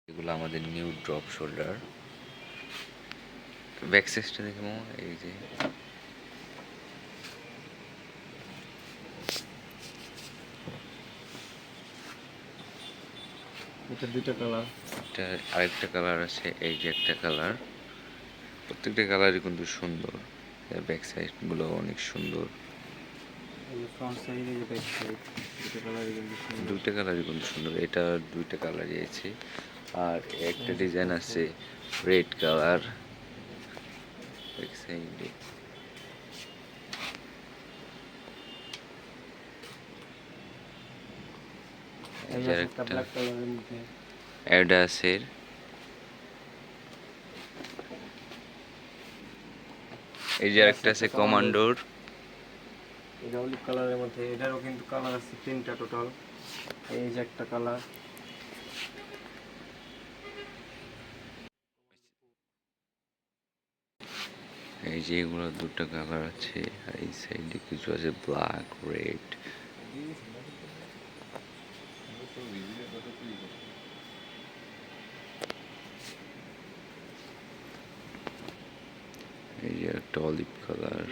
এগুলো আমাদের new drop shoulder. Back সাইজটা দেখে মামা, এই যে এটা দুইটা কালার। এটা আরেকটা কালার আছে, এই যে একটা কালার। প্রত্যেকটা কালারই কিন্তু সুন্দর, ব্যাক সাইডগুলো অনেক সুন্দর। ফ্রন্ট সাইড এই যে ব্যাক সাইড দুটো কালারই কিন্তু সুন্দর। দুইটা কালারই কিন্তু সুন্দর, এটা দুইটা কালারই আছে। আর একটা এই যে ডিজাইন ফ্রন্ট আছে সাইড। রেড কালার ব্যাক সাইডে। এই এই যে আছে একটা আরেকটা ব্ল্যাক কালারের মধ্যে। অ্যাডাসের। এই যে এই আরেকটা একটা আছে কমান্ডোর। এটা অলিভ কালারের মধ্যে, এটারও কিন্তু কালার আছে তিনটা টোটাল। এই যে একটা কালার। এই যে এগুলো দুটো কালার আছে, আর এই সাইডে কিছু আছে ব্ল্যাক রেড। এই যে একটা অলিভ কালার।